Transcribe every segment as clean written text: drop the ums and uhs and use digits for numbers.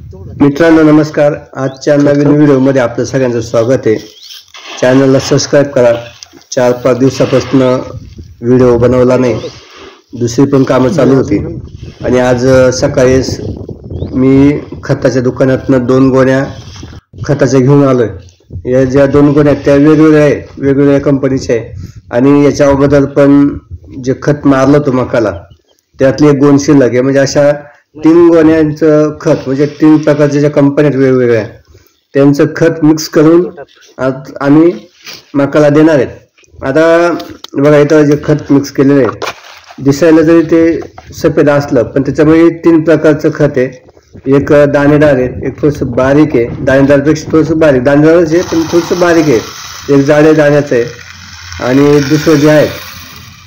मित्रांनो नमस्कार। आजच्या नवीन व्हिडिओमध्ये आपलं सगळ्यांचं स्वागत आहे। चॅनलला सबस्क्राइब करा। 4-5 दिवसापासून व्हिडिओ बनवला नाही, दुसरी पण कामं चालू होती आणि आज सकाळी मी खताच्या दुकानातून 2 गोण्या खताच्या घेऊन आलोय। या ज्या 2 गोण्या त्या वेगवेगळ्या कंपनीच्या आहे आणि याच्या अगोदर पण जे खत मारलं होतं मकाला त्यातली एक गोण शिल्लक आहे। म्हणजे अशा 3 गोण्यांचं खत, म्हणजे 3 प्रकारच्या ज्या कंपन्या वेगवेगळ्या त्यांचं खत मिक्स करून आम्ही मकाला देणार आहेत। आता बघा इथं जे खत मिक्स केलेलं आहे दिसायला जरी ते सफेद असलं पण त्याच्यामध्ये 3 प्रकारचं खत आहे। एक दाणेदार आहे, एक थोडंसं बारीक आहे, दाणेदारपेक्षा थोडंसं बारीक, दाणेदारच आहे पण थोडंसं बारीक आहे, एक जाडे दाण्याचं आहे आणि दुसरं जे आहे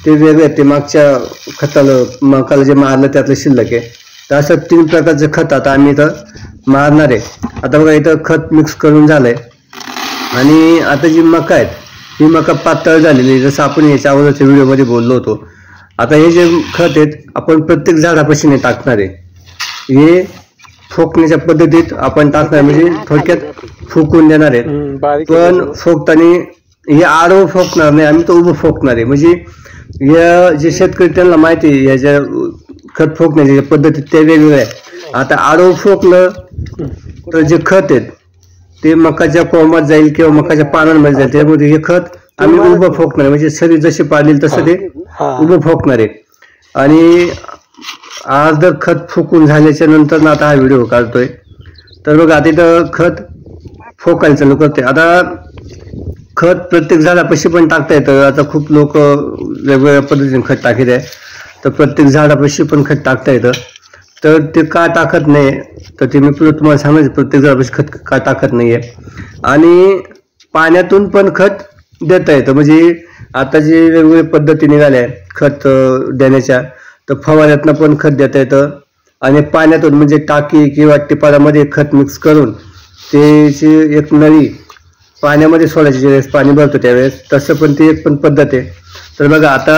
ते वेगळे, ते मागच्या मकाला जे मारलं त्यातलं शिल्लक आहे। तर असं 3 प्रकारचं खत आता आम्ही इथं मारणार आहे। आता बघा इथं खत मिक्स करून झालंय आणि आता जी मका आहे ही मका पातळ झालेली आहे, जसं आपण याच्या अगोदरच्या व्हिडिओमध्ये बोललो होतो। आता हे जे खत आहेत आपण प्रत्येक झाडापाशी नाही टाकणार आहे, हे फोकण्याच्या पद्धतीत आपण टाकणार, म्हणजे थोडक्यात फुकून देणार आहे। पण फोकताना हे आडवं फोकणार नाही, आम्ही तो उभं फोकणार आहे। म्हणजे या जे शेतकरी त्यांना माहिती आहे याच्या खत फोकण्याच्या पद्धतीत ते वेगवेगळ्या आहे। आता आडवं फोकलं तर जे खत आहेत ते मकाच्या कोमात जाईल किंवा मकाच्या पानांमध्ये जाईल, त्यामुळे हे खत आम्ही उभं फोकणार आहे, म्हणजे सरी जशी पाडली तसं ते उभं फोकणार आहे। आणि अर्ध खत फुकून झाल्याच्या नंतर आता हा व्हिडिओ काढतोय। तर बघा आता इथं खत फोकायला चालू करते। आता खत प्रत्येक झाडापाशी पण टाकता येतं। आता खूप लोक वेगवेगळ्या पद्धतीने खत टाकत आहे, तर प्रत्येक झाडापाशी पण खत टाकता येतं। तर ते का टाकत नाही तर ते मी तुम्हाला सांगायचं, प्रत्येक झाडापाशी खत का टाकत नाहीये। आणि पाण्यातून पण खत देता येतं, म्हणजे आता जे वेगवेगळ्या पद्धती निघाल्या खत देण्याच्या, तर फवाऱ्यातनं पण खत देता येतं आणि पाण्यातून म्हणजे टाकी किंवा टिपाडामध्ये खत मिक्स करून त्याची एक नळी पाण्यामध्ये सोडायची, ज्यावेळेस पाणी भरतो त्यावेळेस, तसं पण ती एक पण पद्धत आहे। तर बघा आता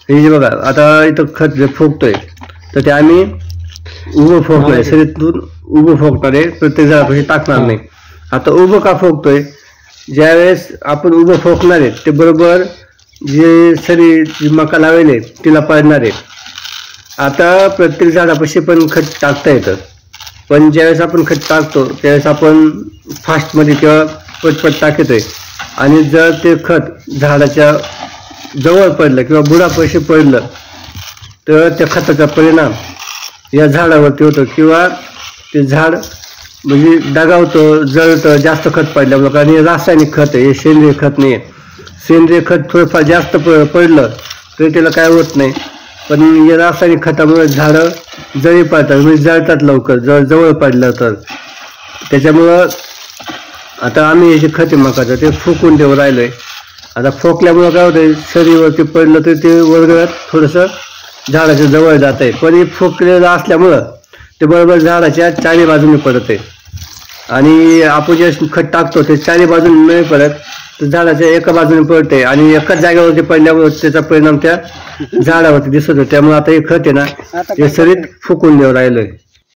हे जे बघा आता इथं खत जे फोकतोय तर ते आम्ही उभं फोकणार आहे, शरीरातून उभं फोकणार आहे, प्रत्येक झाडापाशी टाकणार नाही। आता उभं का फोकतोय, ज्यावेळेस आपण उभं फोकणार आहे ते बरोबर जे जी मका लावले तिला पडणार आहे। आता प्रत्येक झाडापाशी पण खत टाकता येतं, पण ज्यावेळेस आपण खत टाकतो त्यावेळेस आपण फास्टमध्ये किंवा पटपट टाकतोय आणि जर ते खत झाडाच्या जवळ पडलं किंवा बुडापाशी पडलं तर त्या खताचा परिणाम या झाडावरती होतो किंवा ते झाड म्हणजे दगावतं, जळतं जास्त खत पडल्यामुळं। कारण हे रासायनिक खत आहे, हे सेंद्रिय खत नाही आहे। सेंद्रिय खत थोडंफार जास्त पडलं तरी त्याला काय होत नाही, पण या रासायनिक खतामुळे झाडं जळी पडतात, म्हणजे जळतात लवकर जवळ पडलं तर। त्याच्यामुळं आता आम्ही हे जे खत आहे मकाचं ते फुकून देऊ राहिलोय। आता फोकल्यामुळं काय होतंय, शरीरावरती पडलं तर ते वरगळत थोडंसं झाडाच्या जवळ जात आहे, पण हे फुकलेलं असल्यामुळं ते बरोबर झाडाच्या 4ही बाजूने पडत आहे। आणि आपण जे खत टाकतो ते 4ही बाजूने नाही पडत, तर झाडाच्या एका बाजूने पडते आणि एकाच जागेवरती पडल्यामुळे त्याचा परिणाम त्या झाडावरती दिसत होतो। त्यामुळे आता हे खत आहे ना हे शरीर फुकून देऊ राहिलोय।